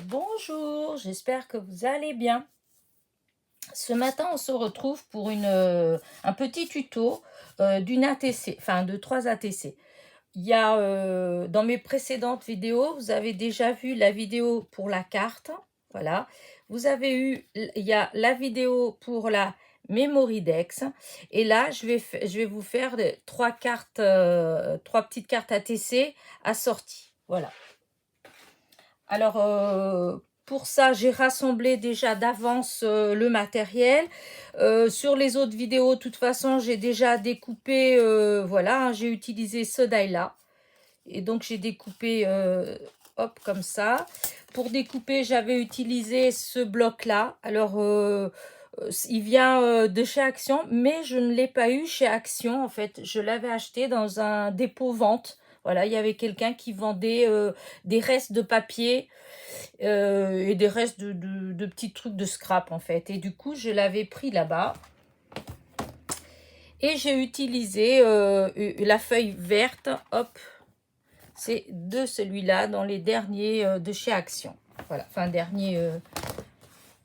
Bonjour, j'espère que vous allez bien. Ce matin, on se retrouve pour un petit tuto d'une ATC, enfin de 3 ATC. Il y a dans mes précédentes vidéos, vous avez déjà vu la vidéo pour la carte, voilà. Vous avez eu, il y a la vidéo pour la Memory Dex, et là, je vais vous faire trois cartes, trois petites cartes ATC assorties, voilà. Alors, pour ça, j'ai rassemblé déjà d'avance le matériel. Sur les autres vidéos, de toute façon, j'ai déjà découpé, voilà, hein, j'ai utilisé ce die-là. Et donc, j'ai découpé, hop, comme ça. Pour découper, j'avais utilisé ce bloc-là. Alors, il vient de chez Action, mais je ne l'ai pas eu chez Action, en fait. Je l'avais acheté dans un dépôt vente. Voilà, il y avait quelqu'un qui vendait des restes de papier et des restes de petits trucs de scrap, en fait. Et du coup, je l'avais pris là-bas. Et j'ai utilisé la feuille verte, hop, c'est de celui-là dans les derniers de chez Action. Voilà, enfin dernier,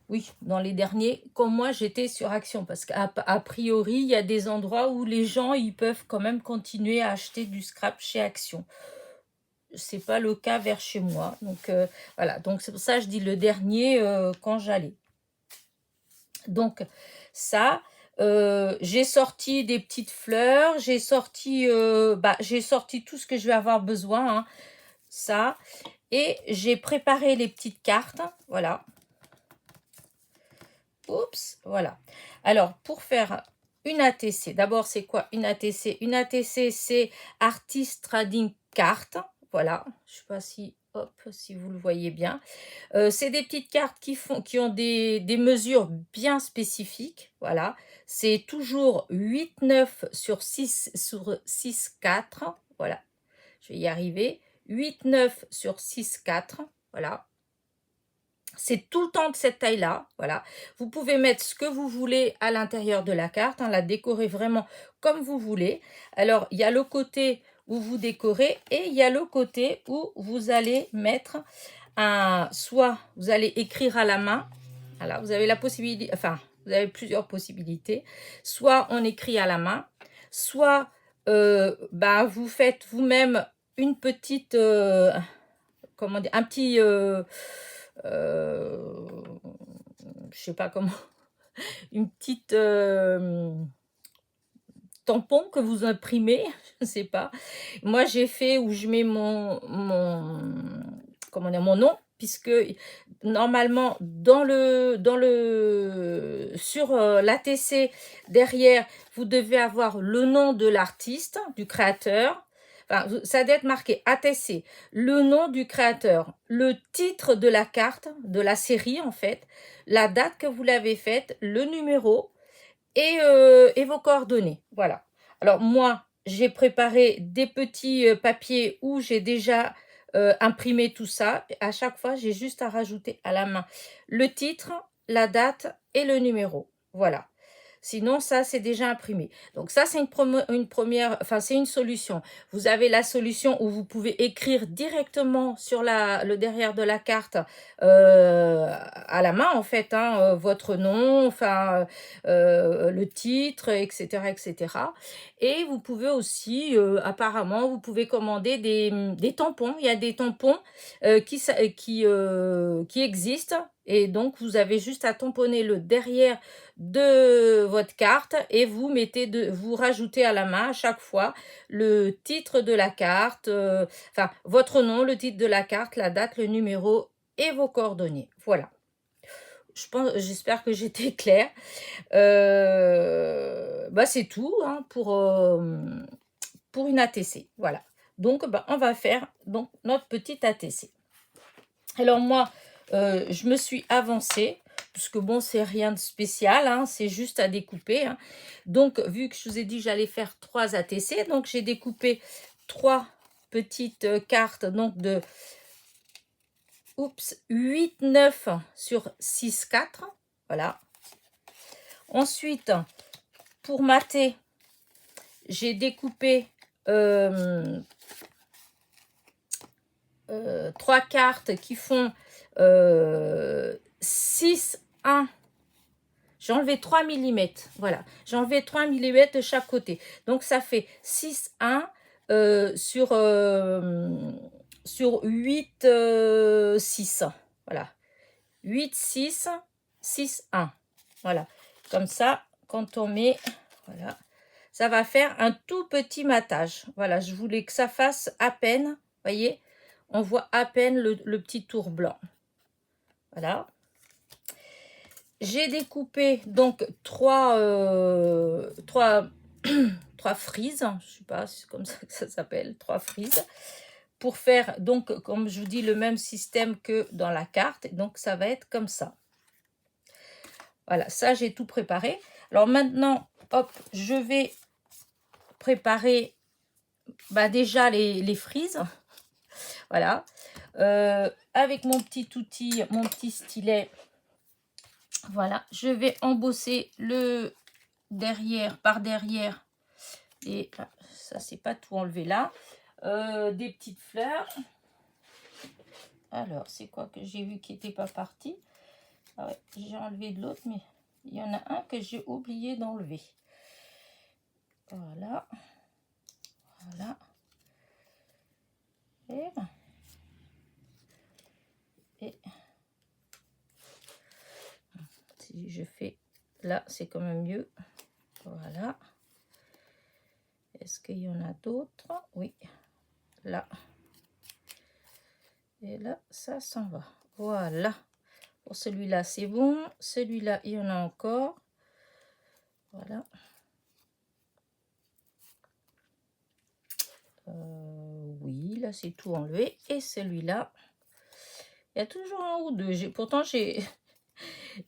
oui, dans les derniers, comme moi j'étais sur Action, parce qu'à priori, il y a des endroits où les gens, ils peuvent quand même continuer à acheter du scrap chez Action. C'est pas le cas vers chez moi. Donc voilà, donc c'est pour ça que je dis le dernier quand j'allais. Donc ça, j'ai sorti des petites fleurs, j'ai sorti tout ce que je vais avoir besoin, hein, ça. Et j'ai préparé les petites cartes, voilà. Oups, voilà. Alors, pour faire une ATC, d'abord, c'est quoi une ATC? Une ATC, c'est Artist Trading Card, voilà. Je ne sais pas si, hop, si vous le voyez bien. C'est des petites cartes qui ont des mesures bien spécifiques, voilà. C'est toujours 8-9 sur 6-4, voilà. Je vais y arriver. 8-9 sur 6-4, voilà. C'est tout le temps de cette taille-là, voilà. Vous pouvez mettre ce que vous voulez à l'intérieur de la carte, hein, la décorer vraiment comme vous voulez. Alors, il y a le côté où vous décorez et il y a le côté où vous allez mettre soit vous allez écrire à la main, voilà, vous avez la possibilité, enfin, vous avez plusieurs possibilités. Soit on écrit à la main, soit vous faites vous-même une petite, comment dire, un petit, je sais pas comment, une petite tampon que vous imprimez, je sais pas. Moi, j'ai fait où je mets comment dire, mon nom, puisque normalement sur l'ATC derrière, vous devez avoir le nom de l'artiste, du créateur. Enfin, ça doit être marqué ATC, le nom du créateur, le titre de la carte, de la série en fait, la date que vous l'avez faite, le numéro et vos coordonnées. Voilà. Alors moi, j'ai préparé des petits papiers où j'ai déjà imprimé tout ça. À chaque fois, j'ai juste à rajouter à la main le titre, la date et le numéro. Voilà. Sinon, ça, c'est déjà imprimé. Donc ça, c'est une première, enfin, c'est une solution. Vous avez la solution où vous pouvez écrire directement sur le derrière de la carte à la main, en fait, hein, votre nom, enfin, le titre, etc., etc. Et vous pouvez aussi, apparemment, vous pouvez commander des tampons. Il y a des tampons qui existent. Et donc, vous avez juste à tamponner le derrière de votre carte et vous rajoutez à la main à chaque fois le titre de la carte, enfin votre nom, le titre de la carte, la date, le numéro et vos coordonnées. Voilà. J'espère que j'étais claire. C'est tout hein, pour une ATC. Voilà. Donc, on va faire donc, notre petite ATC. Alors moi, je me suis avancée, parce que bon, c'est rien de spécial, hein, c'est juste à découper. Hein. Donc, vu que je vous ai dit que j'allais faire 3 ATC, donc j'ai découpé 3 petites cartes donc de 8-9 sur 6-4. Voilà. Ensuite, pour mater, j'ai découpé 3 cartes qui font 6, 1. J'ai enlevé 3 mm. Voilà. J'ai enlevé 3 mm de chaque côté. Donc, ça fait 6, 1 sur 8, 6. Voilà. 8, 6, 6, 1. Voilà. Comme ça, quand on met... Voilà. Ça va faire un tout petit matage. Voilà. Je voulais que ça fasse à peine. Voyez, on voit à peine le petit tour blanc. Voilà. J'ai découpé donc trois frises, je sais pas, c'est comme ça que ça s'appelle, 3 frises, pour faire donc, comme je vous dis, le même système que dans la carte. Donc ça va être comme ça. Voilà, ça j'ai tout préparé. Alors maintenant, hop, je vais préparer déjà les frises. Voilà, avec mon petit outil, mon petit stylet. Voilà, je vais embosser le derrière, par derrière, et ça c'est pas tout enlevé là, des petites fleurs. Alors, c'est quoi que j'ai vu qui n'était pas parti? Ah ouais, j'ai enlevé de l'autre, mais il y en a un que j'ai oublié d'enlever. Voilà. Voilà. Et si je fais là, c'est quand même mieux. Voilà. Est-ce qu'il y en a d'autres? Oui. Là. Et là, ça s'en va. Voilà. Pour celui-là, c'est bon. Celui-là, il y en a encore. Voilà. Oui, là, c'est tout enlevé. Et celui-là, il y a toujours un ou deux. Pourtant, j'ai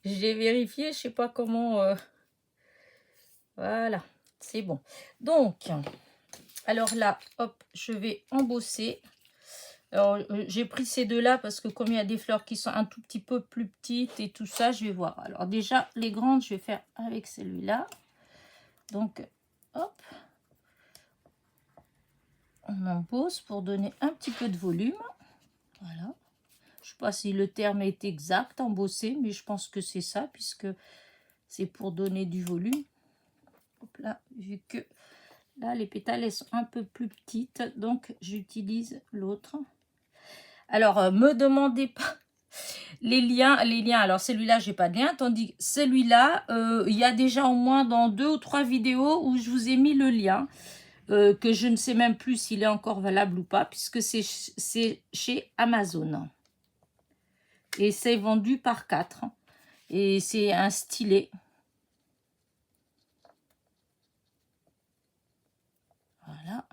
vérifié, je sais pas comment... Voilà, c'est bon. Donc, alors là, hop, je vais embosser. Alors, j'ai pris ces deux-là parce que comme il y a des fleurs qui sont un tout petit peu plus petites et tout ça, je vais voir. Alors déjà, les grandes, je vais faire avec celui-là. Donc, hop. On embosse pour donner un petit peu de volume. Voilà. Je ne sais pas si le terme est exact, embosser, mais je pense que c'est ça, puisque c'est pour donner du volume. Hop là, vu que là, les pétales elles sont un peu plus petites, donc j'utilise l'autre. Alors, me demandez pas les liens. Alors celui-là, j'ai pas de lien, tandis que celui-là, il y a déjà au moins dans 2 ou 3 vidéos où je vous ai mis le lien, que je ne sais même plus s'il est encore valable ou pas, puisque c'est chez Amazon. Et c'est vendu par 4. Et c'est un stylet. Voilà.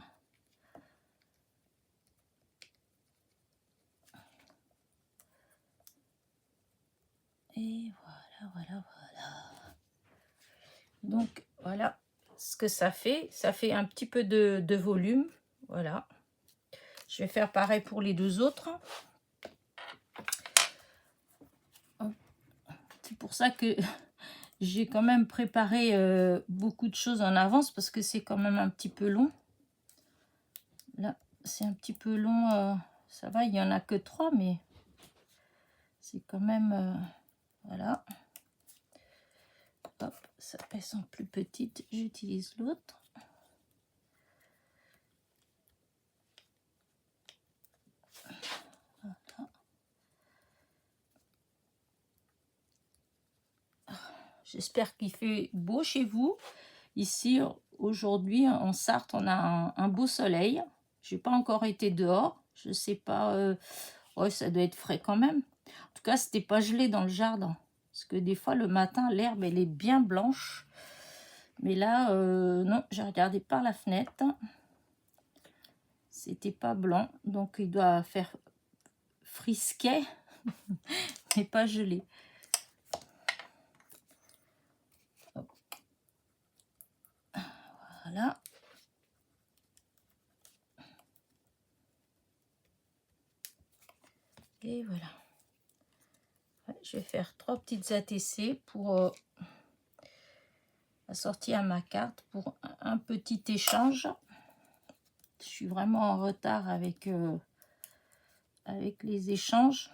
Et voilà, voilà, voilà. Donc, voilà ce que ça fait. Ça fait un petit peu de volume. Voilà. Je vais faire pareil pour les deux autres. C'est pour ça que j'ai quand même préparé beaucoup de choses en avance, parce que c'est quand même un petit peu long. Là, c'est un petit peu long. Ça va, il n'y en a que 3, mais c'est quand même... voilà. Hop, ça pèse en plus petite. J'utilise l'autre. Voilà. J'espère qu'il fait beau chez vous. Ici, aujourd'hui, en Sarthe, on a un beau soleil. Je n'ai pas encore été dehors. Je ne sais pas. Ouais, ça doit être frais quand même. En tout cas, c'était pas gelé dans le jardin. Parce que des fois, le matin, l'herbe, elle est bien blanche. Mais là, non, j'ai regardé par la fenêtre. C'était pas blanc. Donc, il doit faire frisquet, mais pas gelé. Hop. Voilà. Et voilà. Je vais faire 3 petites ATC pour assortir à ma carte pour un petit échange. Je suis vraiment en retard avec avec les échanges,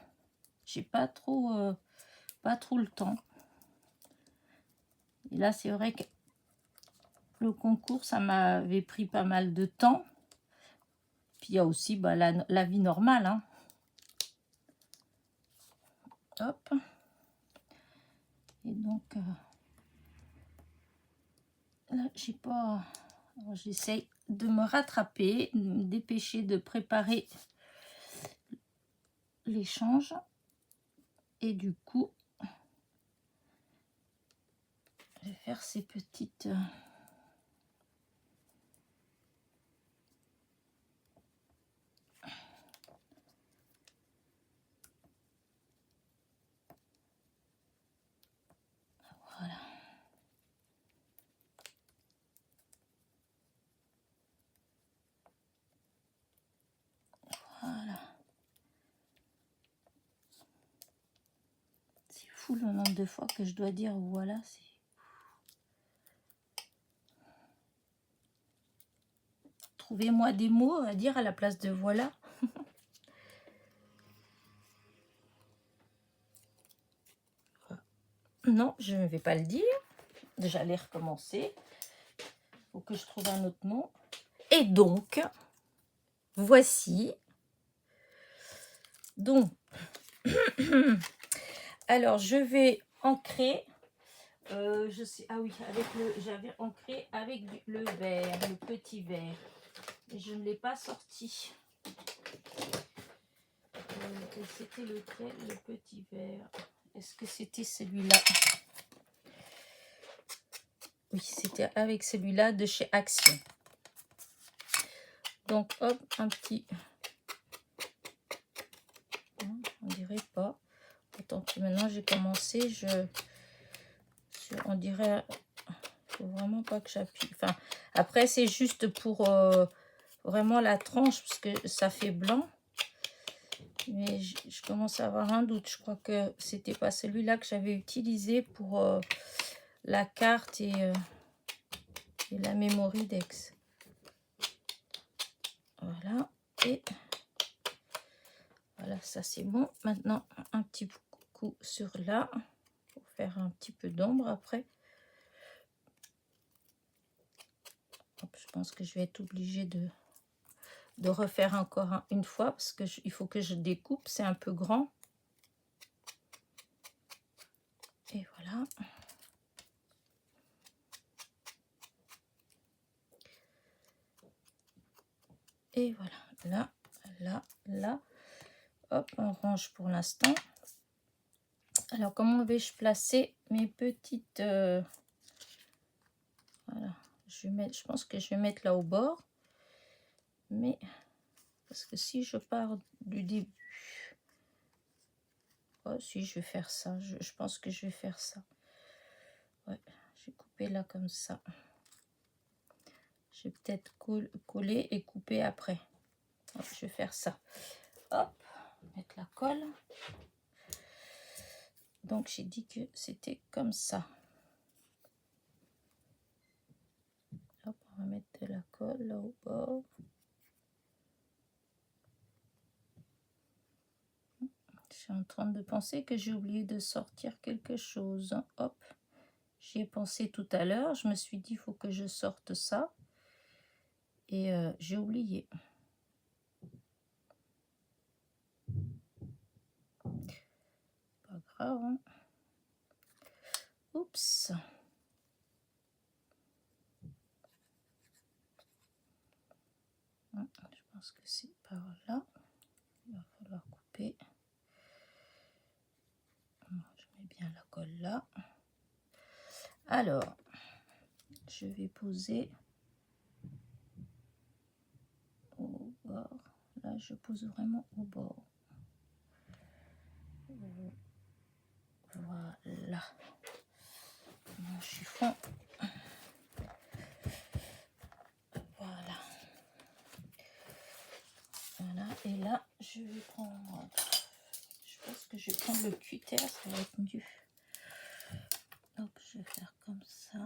j'ai pas trop le temps. Et là, c'est vrai que le concours, ça m'avait pris pas mal de temps. Puis il y a aussi bah, la vie normale. Hein. Hop. Et donc, là, j'ai pas... J'essaye de me rattraper, de me dépêcher de préparer l'échange. Et du coup, je vais faire ces petites... Voilà. Voilà. C'est fou le nombre de fois que je dois dire voilà. Trouvez-moi des mots à dire à la place de voilà. Non, je ne vais pas le dire. J'allais recommencer. Il faut que je trouve un autre mot. Et donc, voici. Donc, alors je vais ancrer. Je sais, ah oui, j'avais ancré avec le verre, le petit verre. Et je ne l'ai pas sorti. C'était lequel, le petit verre? Est-ce que c'était celui-là? Oui, c'était avec celui-là de chez Action. Donc, hop, un petit... On dirait pas. Attends, maintenant j'ai commencé, on dirait... Faut vraiment pas que j'appuie. Enfin, après, c'est juste pour vraiment la tranche, parce que ça fait blanc. Mais je commence à avoir un doute. Je crois que c'était pas celui-là que j'avais utilisé pour la carte et la Mémoridex. Voilà. Et voilà, ça c'est bon. Maintenant, un petit coup sur là, pour faire un petit peu d'ombre après. Hop, je pense que je vais être obligée de refaire encore une fois, parce que il faut que je découpe, c'est un peu grand. Et voilà. Et voilà, là, là, là. Hop, on range pour l'instant. Alors, comment vais-je placer mes petites... voilà, je pense que je vais mettre là au bord. Mais, parce que si je pars du début... Oh, si, je vais faire ça. Je pense que je vais faire ça. Ouais, je vais couper là comme ça. Je vais peut-être coller et couper après. Hop, je vais faire ça. Hop, mettre la colle. Donc, j'ai dit que c'était comme ça. Hop, on va mettre de la colle là au bord. Je suis en train de penser que j'ai oublié de sortir quelque chose. Hop, j'y ai pensé tout à l'heure. Je me suis dit, il faut que je sorte ça. Et j'ai oublié. Pas grave. Hein. Oups. Je pense que c'est par là. Il va falloir couper. Je mets bien la colle là. Alors, je vais poser au bord. Là, je pose vraiment au bord. Voilà. Mon chiffon. Voilà. Voilà. Et là, je vais prendre... Je pense que je vais prendre le cutter, ça va être mieux. Donc, je vais faire comme ça.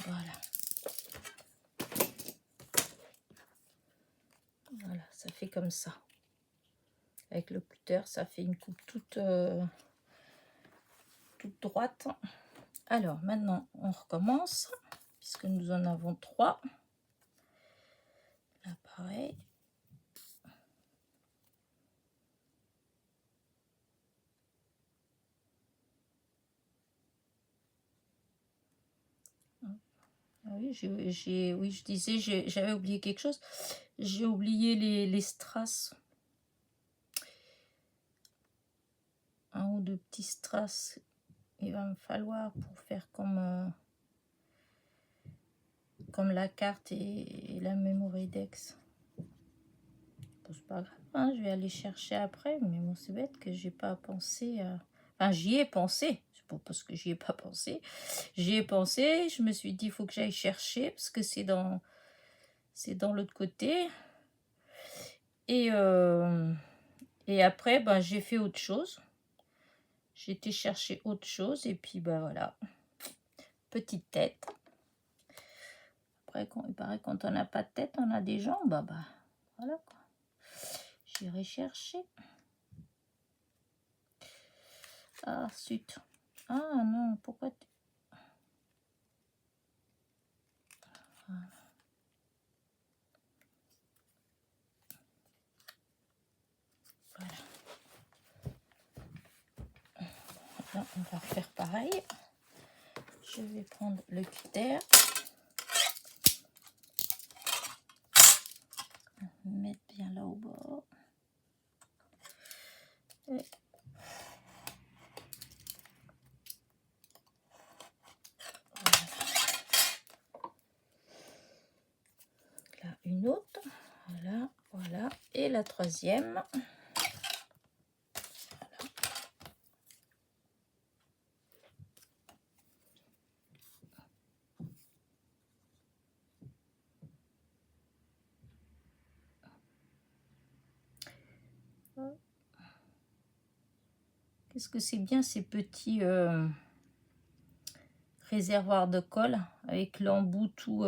Voilà. Voilà, ça fait comme ça. Avec le cutter, ça fait une coupe toute droite. Alors, maintenant, on recommence, puisque nous en avons 3. Là, pareil. Ah oui, oui, je disais, j'avais oublié quelque chose. J'ai oublié les strass. Un ou deux petits strass. Il va me falloir pour faire comme la carte et la memory dex. Bon, c'est pas grave, hein, je vais aller chercher après. Mais bon, c'est bête que j'ai pas pensé à... Enfin, j'y ai pensé. C'est pas parce que j'y ai pas pensé. J'y ai pensé. Je me suis dit, il faut que j'aille chercher parce que c'est dans l'autre côté. Et après, ben, j'ai fait autre chose. J'ai été chercher autre chose. Et puis, ben voilà. Petite tête. Après, il paraît quand on n'a pas de tête, on a des jambes. Bah, voilà quoi. J'irai chercher. Ah, zut. Ah non, pourquoi... Voilà. Là, on va refaire pareil. Je vais prendre le cutter. Mettre bien là au bord. Et voilà. Là, une autre. Voilà, voilà. Et la troisième. Qu'est-ce que c'est bien ces petits réservoirs de colle avec l'embout tout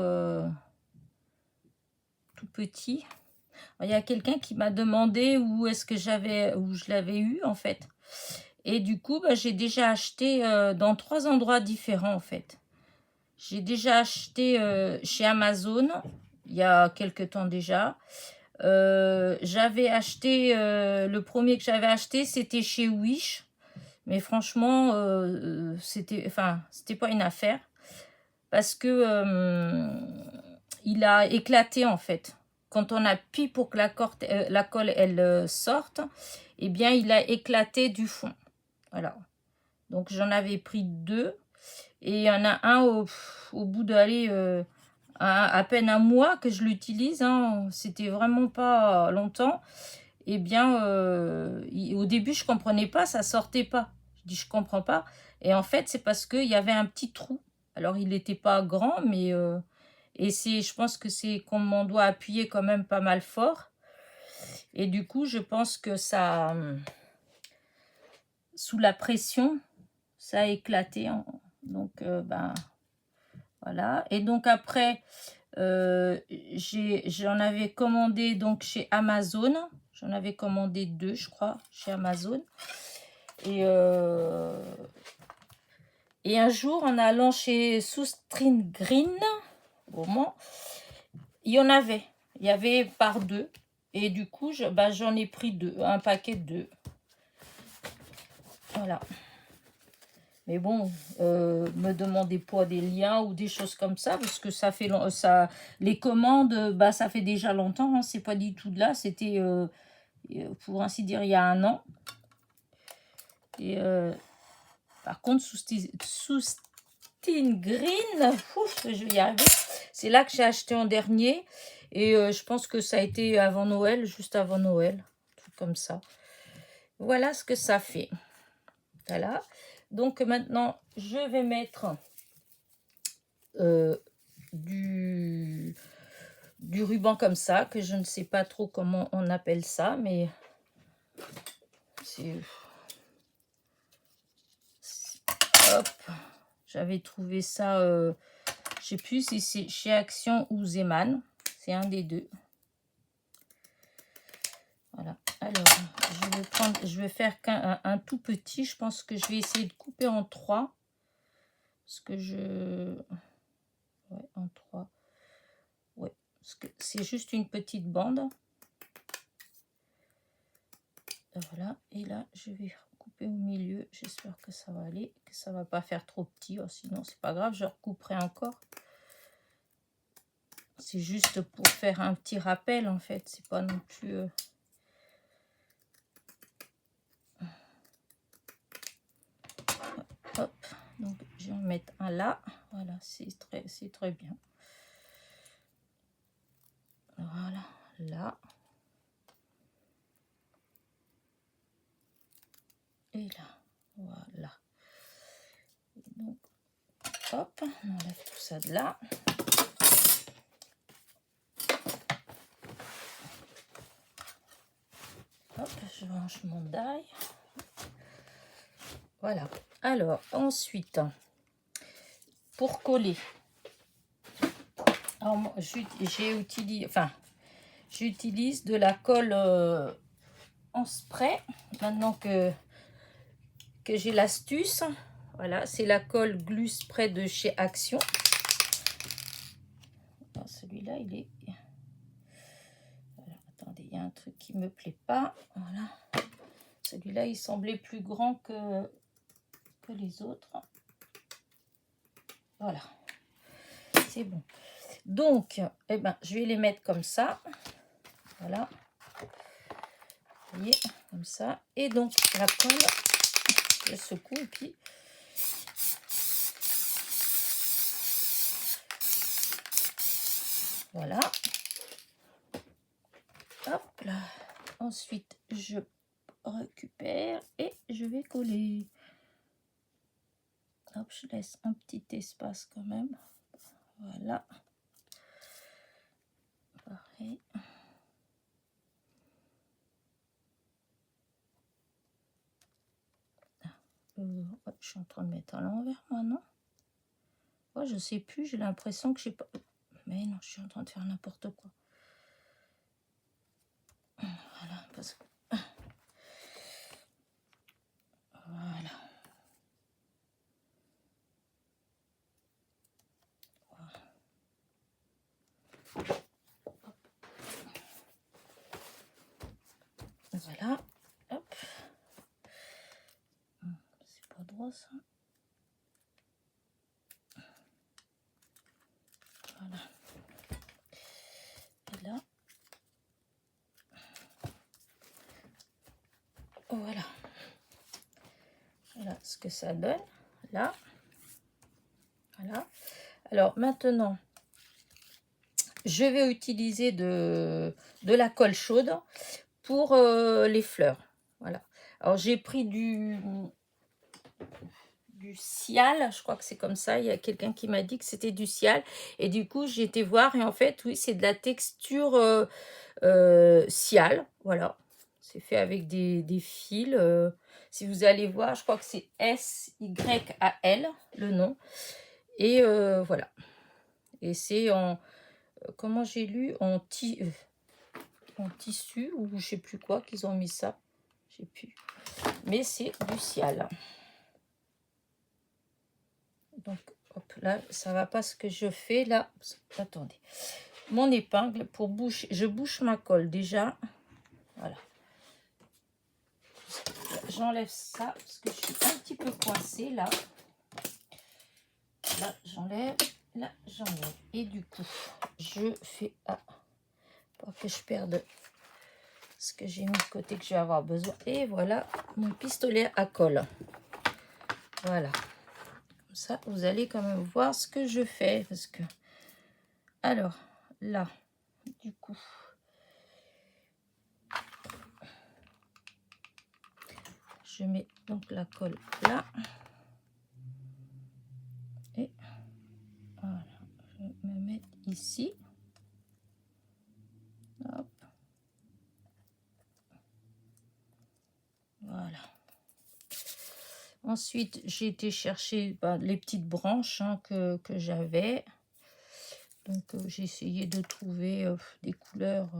petit. Alors, il y a quelqu'un qui m'a demandé où je l'avais eu en fait. Et du coup, bah, j'ai déjà acheté dans 3 endroits différents en fait. J'ai déjà acheté chez Amazon il y a quelques temps déjà. J'avais acheté, le premier que j'avais acheté, c'était chez Wish. Mais franchement, c'était pas une affaire. Parce que il a éclaté en fait. Quand on appuie pour que la colle elle sorte, eh bien il a éclaté du fond. Voilà. Donc j'en avais pris 2. Et il y en a un au bout d'aller à peine un mois que je l'utilise. Hein, c'était vraiment pas longtemps. Eh bien, au début, je comprenais pas, ça sortait pas. Je dis, je comprends pas. Et en fait, c'est parce qu'il y avait un petit trou. Alors, il n'était pas grand, mais... et je pense que c'est comme on doit appuyer quand même pas mal fort. Et du coup, je pense que ça... sous la pression, ça a éclaté. Donc, ben... Voilà. Et donc, après... j'en avais commandé donc chez Amazon. J'en avais commandé 2, je crois, chez Amazon. Et un jour, en allant chez Soustrin Green, au Mans, il y en avait. Il y avait par 2. Et du coup, j'en ai pris 2, un paquet de 2. Voilà. Mais bon, me demandez pas des liens ou des choses comme ça, parce que ça fait les commandes, bah ça fait déjà longtemps, hein, c'est pas du tout de là, c'était pour ainsi dire il y a un an. Et par contre, Soustine Green, je vais y arriver. C'est là que j'ai acheté en dernier, et je pense que ça a été avant Noël, juste avant Noël, tout comme ça. Voilà ce que ça fait. Voilà. Donc maintenant, je vais mettre du ruban comme ça, que je ne sais pas trop comment on appelle ça, mais c'est... Hop, j'avais trouvé ça, je sais plus si c'est chez Action ou Zeman, c'est un des deux. Alors, je vais faire un tout petit. Je pense que je vais essayer de couper en 3. Parce que ouais, en 3. Ouais, parce que c'est juste une petite bande. Voilà, et là, je vais couper au milieu. J'espère que ça va aller, que ça va pas faire trop petit. Oh, sinon, c'est pas grave, je recouperai encore. C'est juste pour faire un petit rappel, en fait. C'est pas non plus... Hop, donc je vais en mettre un là. Voilà, c'est très bien. Voilà, là. Et là, voilà. Donc, hop, on enlève tout ça de là. Hop, je range mon die. Voilà. Alors, ensuite, pour coller, j'utilise de la colle en spray. Maintenant que j'ai l'astuce, voilà, c'est la colle Glue Spray de chez Action. Celui-là, il est... Voilà, attendez, il y a un truc qui me plaît pas. Voilà. Celui-là, il semblait plus grand que les autres. Voilà. C'est bon. Donc, eh ben, je vais les mettre comme ça. Voilà. Vous voyez, comme ça. Et donc, la colle, je secoue et puis... Voilà. Hop là. Ensuite, je récupère et je vais coller. Hop, je laisse un petit espace quand même. Voilà. Pareil. Ouais, je suis en train de mettre à l'envers, moi, non? Ouais, je sais plus, j'ai l'impression que j'ai pas... Mais non, je suis en train de faire n'importe quoi. Voilà, parce que... Voilà. Voilà. Hop. C'est pas droit, ça. Voilà. Et là. Voilà. Voilà ce que ça donne. Là. Voilà. Alors, maintenant, je vais utiliser de la colle chaude pour les fleurs. Voilà. Alors, j'ai pris du Cial, je crois que c'est comme ça. Il y a quelqu'un qui m'a dit que c'était du Cial. Et du coup, j'ai été voir et en fait, oui, c'est de la texture Cial. Voilà. C'est fait avec des fils. Si vous allez voir, je crois que c'est SYAL, le nom. Et voilà. Et c'est en... comment j'ai lu? En tissu ou je sais plus quoi qu'ils ont mis ça. Je sais plus. Mais c'est du Cial. Donc, hop, là, ça va pas ce que je fais là. Attendez. Mon épingle pour boucher. Je bouche ma colle déjà. Voilà. J'enlève ça parce que je suis un petit peu coincée là. Là, j'enlève. Là, j'enlève. Et du coup, je fais... Ah, pas que je perde ce que j'ai mis de côté que je vais avoir besoin. Et voilà mon pistolet à colle. Voilà. Comme ça, vous allez quand même voir ce que je fais. Parce que... Alors, là, du coup... Je mets donc la colle là. Et voilà, je vais me mettre ici. Hop. Voilà. Ensuite, j'ai été chercher les petites branches que j'avais. Donc, j'ai essayé de trouver des couleurs.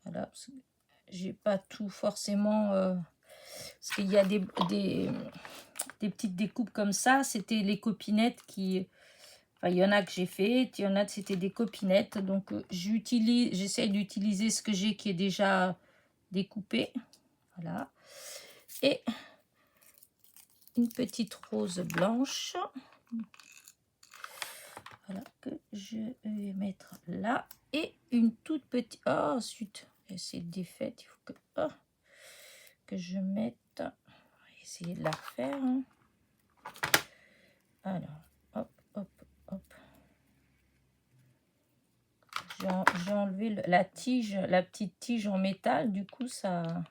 Voilà. j'ai pas tout forcément... parce qu'il y a des petites découpes comme ça. C'était les copinettes qui... Enfin, il y en a que j'ai fait, il y en a c'était des copinettes. Donc, j'essaie d'utiliser ce que j'ai qui est déjà découpé. Voilà. Et une petite rose blanche. Voilà, que je vais mettre là. Et une toute petite... Oh, zut, c'est défaite. Il faut que je mette... On va essayer de la refaire. Hein. Alors, hop, hop, hop. J'ai enlevé la tige, la petite tige en métal. Du coup, ça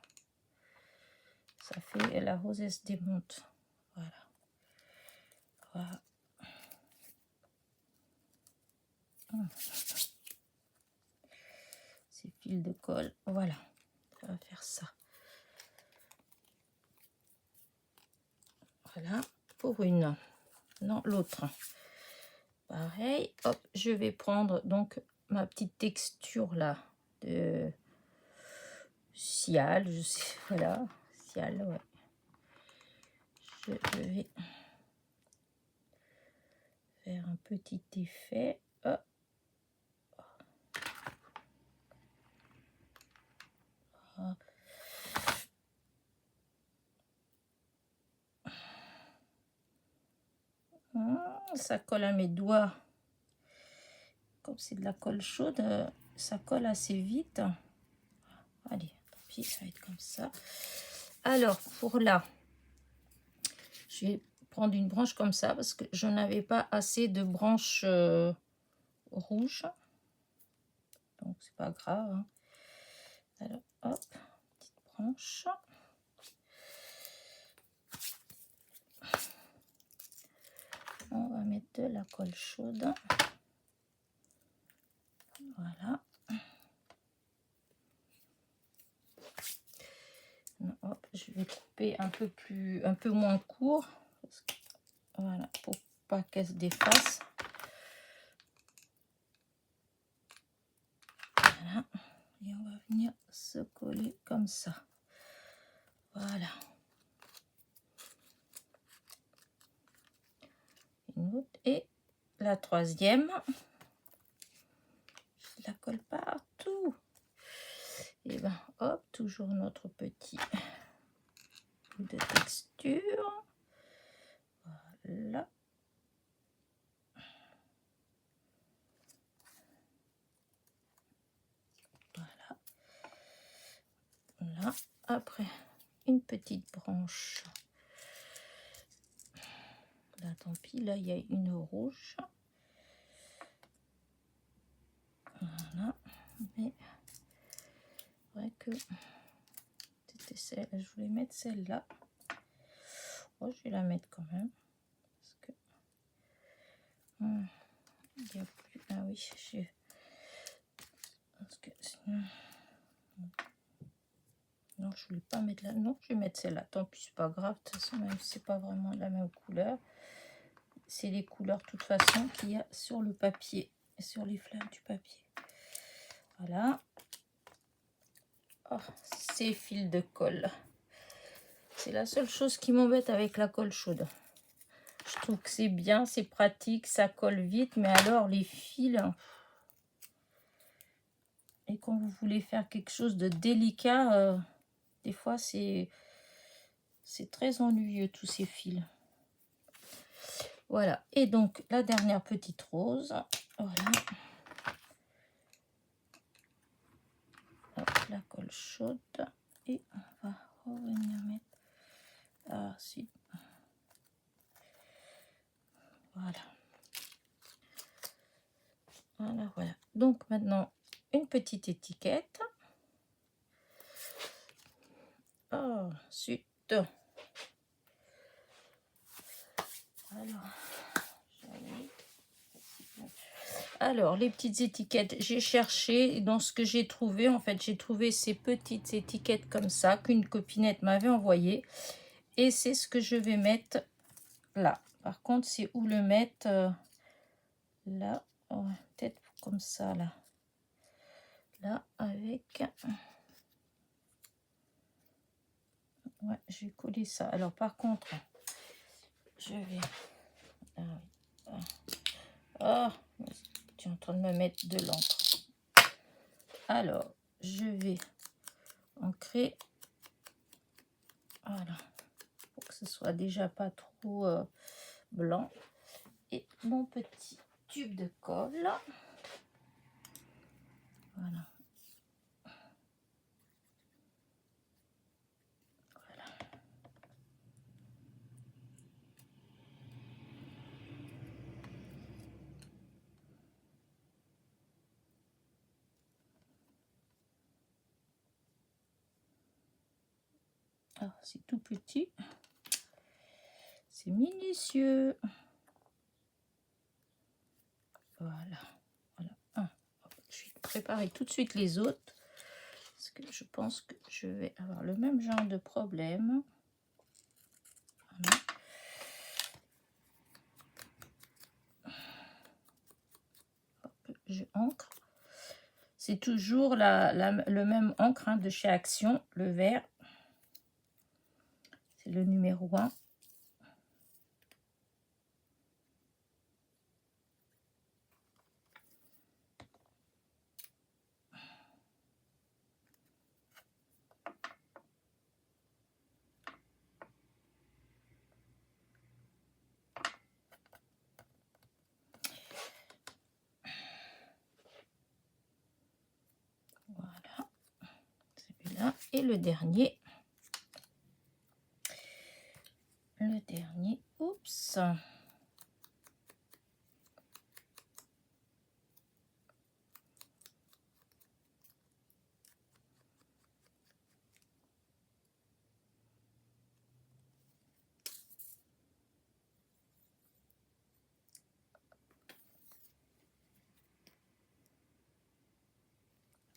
fait... La rose, elle se démonte. Voilà. Voilà. Ces fils de colle. Voilà. Ça va faire ça. Voilà. Pour une. Non, l'autre. Pareil. Hop, je vais prendre donc ma petite texture là de cial. Je sais, voilà. Cial, ouais. Je vais faire un petit effet. Hop. Ça colle à mes doigts. Comme c'est de la colle chaude, ça colle assez vite. Allez, tant pis, ça va être comme ça. Alors, pour là, je vais prendre une branche comme ça parce que je n'avais pas assez de branches rouges. Donc, c'est pas grave. Hein. Alors, hop, petite branche. On va mettre de la colle chaude. Voilà. Hop, je vais couper un peu moins court. Parce que, voilà, pour pas qu'elle se défasse. Voilà. Et on va venir se coller comme ça. Voilà. Une autre. Et la troisième. Je la colle partout. Et ben hop, toujours notre petit bout de texture. Voilà. Voilà. Là, après, une petite branche. Là, tant pis, là, il y a une rouge. Voilà. Mais c'est vrai que c'était celle, je voulais mettre celle-là. Oh, je vais la mettre quand même. Parce que... il y a plus... Ah oui, j'ai... Parce que sinon... Non, je voulais pas mettre là. Non, je vais mettre celle-là. Tant pis, c'est pas grave. De toute façon, même si c'est pas vraiment la même couleur. C'est les couleurs, de toute façon, qu'il y a sur le papier. Et sur les flammes du papier. Voilà. Oh, ces fils de colle. C'est la seule chose qui m'embête avec la colle chaude. Je trouve que c'est bien, c'est pratique, ça colle vite. Mais alors, les fils... Et quand vous voulez faire quelque chose de délicat, des fois, c'est très ennuyeux, tous ces fils. Voilà. Et donc, la dernière petite rose. Voilà. Hop, la colle chaude. Et on va revenir mettre... Ah, si. Voilà. Voilà, voilà. Donc, maintenant, une petite étiquette. Oh, zut. Alors, les petites étiquettes, j'ai cherché dans ce que j'ai trouvé. En fait, j'ai trouvé ces petites étiquettes comme ça qu'une copinette m'avait envoyé. Et c'est ce que je vais mettre là. Par contre, c'est où le mettre là. Oh, peut-être comme ça, là. Là, avec... Ouais, je vais coller ça. Alors, par contre, je vais... Ah, oui. Ah, tu es en train de me mettre de l'encre. Alors, je vais ancrer. Voilà. Pour que ce soit déjà pas trop blanc. Et mon petit tube de colle. Voilà. Ah, c'est tout petit. C'est minutieux. Voilà. Voilà. Je vais préparer tout de suite les autres. Parce que je pense que je vais avoir le même genre de problème. Voilà. Hop, je encre. C'est toujours le même encre hein, de chez Action, le vert. C'est le numéro 1. Voilà. Celui-là. Et le dernier. Le dernier. Oups.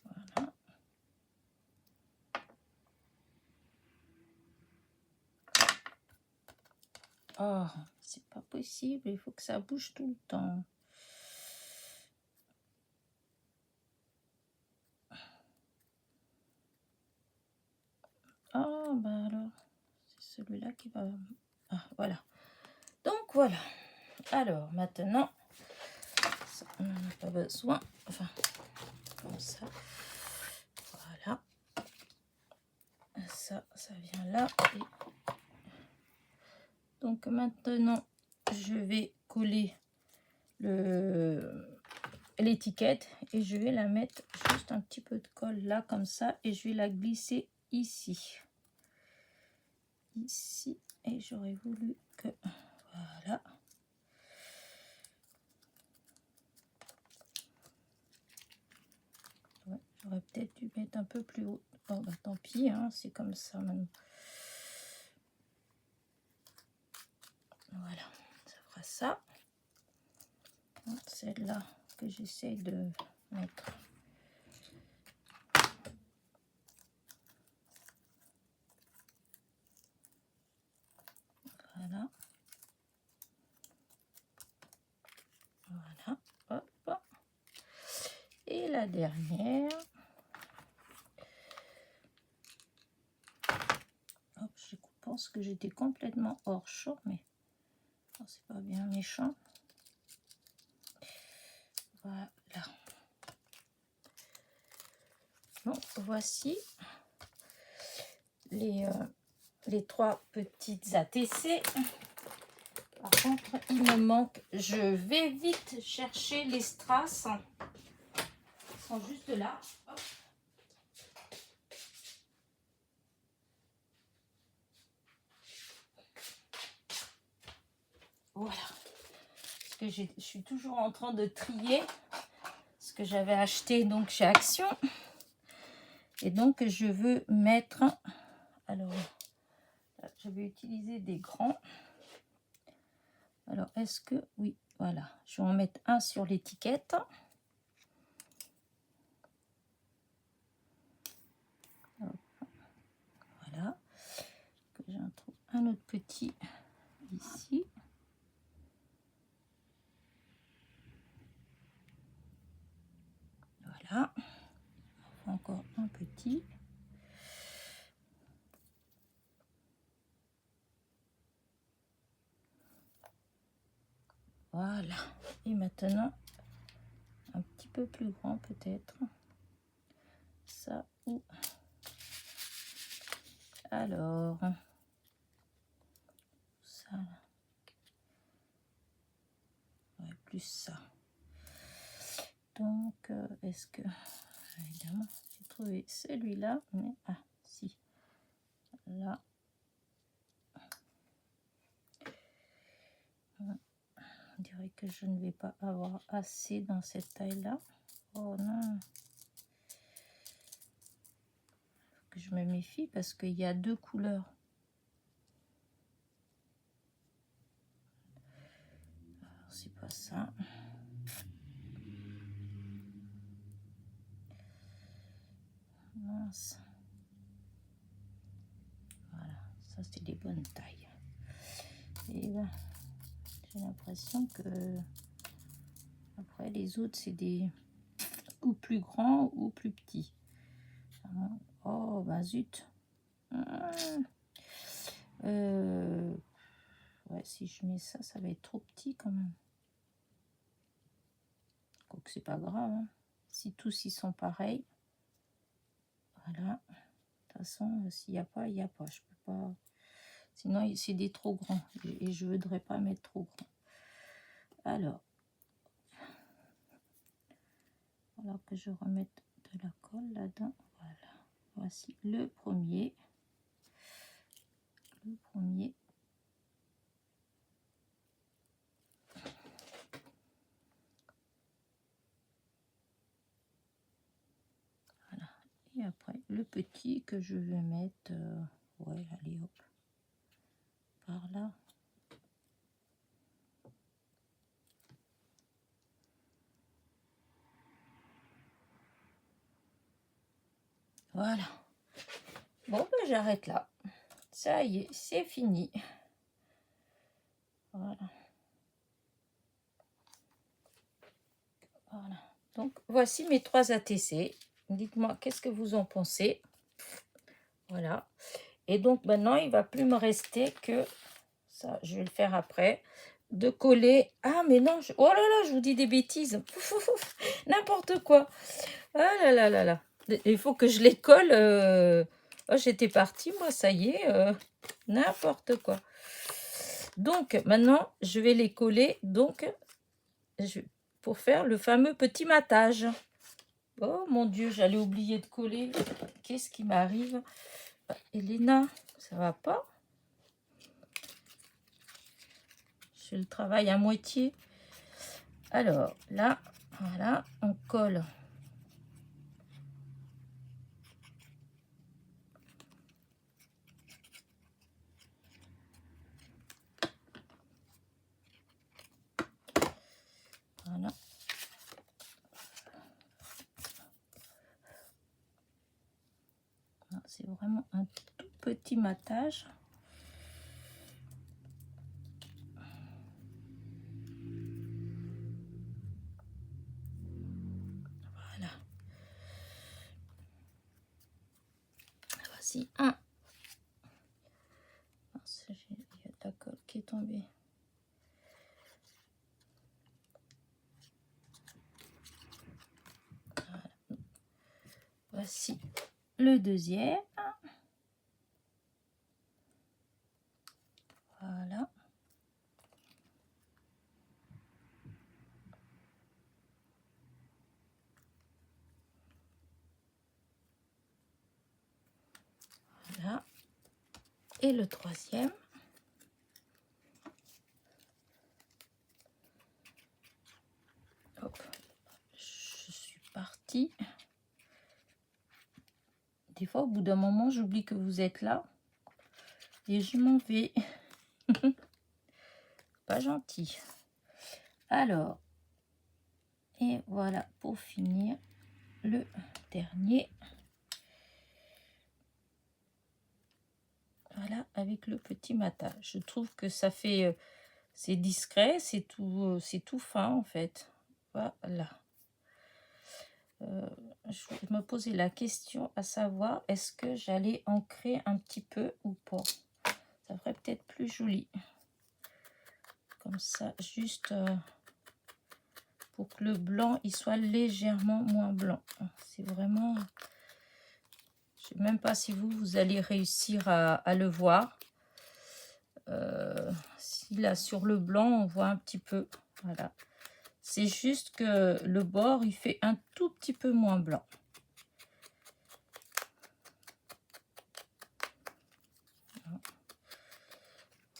Voilà. Oh, c'est pas possible. Il faut que ça bouge tout le temps. Ah, bah alors, c'est celui-là qui va... Ah, voilà. Donc, voilà. Alors, maintenant, ça, on n'en a pas besoin. Enfin, comme ça. Voilà. Ça vient là. Et... Donc, maintenant, je vais coller l'étiquette et je vais la mettre juste un petit peu de colle là, comme ça. Et je vais la glisser ici. Ici. Et j'aurais voulu que... Voilà. Ouais, j'aurais peut-être dû mettre un peu plus haut. Oh bah tant pis, hein, c'est comme ça maintenant. Voilà, ça fera ça. Celle-là que j'essaie de mettre. Voilà. Voilà. Hop. Et la dernière. Hop, je pense que j'étais complètement hors champ, mais oh, c'est pas bien méchant. Voilà. Donc voici les 3 petites ATC. Par contre, il me manque, je vais vite chercher les strass. Ils sont juste là. Hop. Voilà. Parce que je suis toujours en train de trier ce que j'avais acheté donc chez Action. Et donc, je veux mettre... Alors, je vais utiliser des grands. Alors, est-ce que... Oui, voilà. Je vais en mettre un sur l'étiquette. Voilà. Que j'en trouve un autre petit ici. Voilà. Encore un petit. Voilà. Et maintenant, un petit peu plus grand peut-être. Ça ou... Alors, ça, là. Ouais, plus ça. Donc, est-ce que... Évidemment, j'ai trouvé celui-là, mais... Ah, si. Là. On dirait que je ne vais pas avoir assez dans cette taille-là. Oh non. Faut que je me méfie parce qu'il y a deux couleurs. C'est pas ça. Mince. Voilà, ça c'est des bonnes tailles. Et là, j'ai l'impression que après les autres c'est des ou plus grands ou plus petits. Oh bah zut. Ouais, si je mets ça, ça va être trop petit quand même. Quoique c'est pas grave, hein. Si tous ils sont pareils. Voilà. De toute façon, s'il n'y a pas, il n'y a pas. Je peux pas. Sinon, c'est des trop grands. Et je voudrais pas mettre trop grand. Alors. Alors que je remette de la colle là-dedans. Voilà. Voici le premier. Le premier. Voilà. Et après, le petit que je vais mettre... ouais, allez, hop. Par là. Voilà. Bon, ben, j'arrête là. Ça y est, c'est fini. Voilà. Voilà. Donc, voici mes 3 ATC. Dites-moi, qu'est-ce que vous en pensez? Voilà. Et donc, maintenant, il ne va plus me rester que... Ça, je vais le faire après. De coller... Ah, mais non, oh là là, je vous dis des bêtises. N'importe quoi. Ah là là là là. Il faut que je les colle. Oh, j'étais partie, moi, ça y est. N'importe quoi. Donc, maintenant, je vais les coller. Donc, pour faire le fameux petit matage. Oh mon Dieu, j'allais oublier de coller. Qu'est-ce qui m'arrive? Elena, ça va pas? Je fais le travail à moitié. Alors, là, voilà, on colle. Voilà. C'est vraiment un tout petit matage. Voilà. Voici un. Il y a de la colle qui est tombée. Voilà. Voici le deuxième. Voilà. Voilà. Et le troisième. Hop. Je suis partie. Des fois, au bout d'un moment, j'oublie que vous êtes là. Et je m'en vais. Pas gentil. Alors. Et voilà, pour finir, le dernier. Voilà, avec le petit matage. Je trouve que ça fait... c'est discret, c'est tout fin en fait. Voilà. Je me posais la question à savoir, est-ce que j'allais ancrer un petit peu ou pas? Ça ferait peut-être plus joli. comme ça, juste pour que le blanc il soit légèrement moins blanc. C'est vraiment, je sais même pas si vous allez réussir à le voir. Si là sur le blanc on voit un petit peu, voilà, c'est juste que le bord il fait un tout petit peu moins blanc.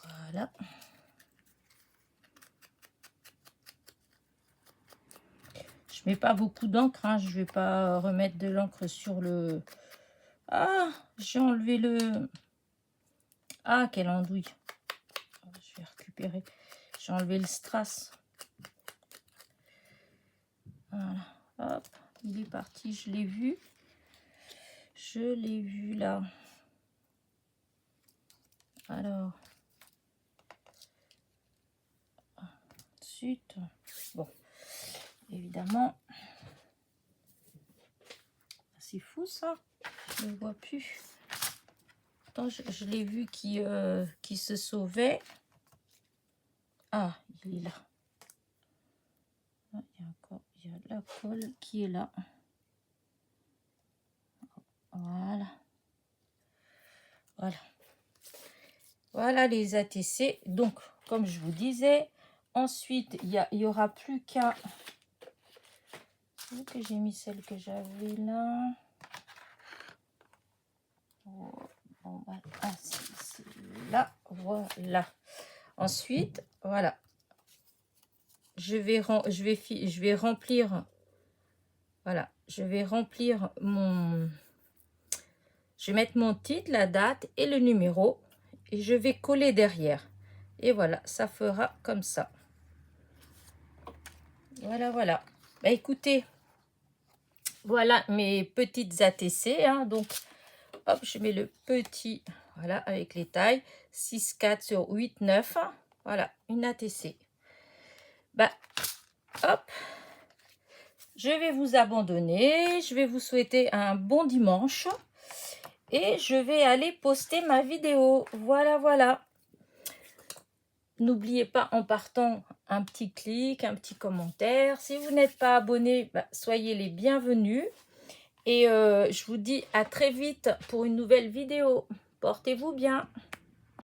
Voilà. Je mets pas beaucoup d'encre, hein. Je vais pas remettre de l'encre sur le... Ah, j'ai enlevé le... Ah, quelle andouille. Je vais récupérer. J'ai enlevé le strass. Voilà. Hop, il est parti, je l'ai vu. Je l'ai vu là. Alors. Ensuite. Bon. Évidemment. C'est fou ça. Je ne le vois plus. Attends, je l'ai vu qui se sauvait. Ah, il est là. Ah, il y a la colle qui est là. Voilà. Voilà. Voilà les ATC. Donc, comme je vous disais, ensuite, il y aura plus qu'à... Où que j'ai mis celle que j'avais là? Oh, bon, ah, c'est là. Voilà. Ensuite, voilà. Je vais remplir... Voilà. Je vais remplir mon... Je vais mettre mon titre, la date et le numéro. Et je vais coller derrière. Et voilà, ça fera comme ça. Voilà, voilà. Bah, écoutez, voilà mes petites ATC. Hein, donc, hop, je mets le petit, voilà, avec les tailles. 6,4 sur 8,9. Voilà, une ATC. Bah, hop. Je vais vous abandonner. Je vais vous souhaiter un bon dimanche. Et je vais aller poster ma vidéo. Voilà, voilà. N'oubliez pas en partant un petit clic, un petit commentaire. Si vous n'êtes pas abonné, bah, soyez les bienvenus. Et je vous dis à très vite pour une nouvelle vidéo. Portez-vous bien.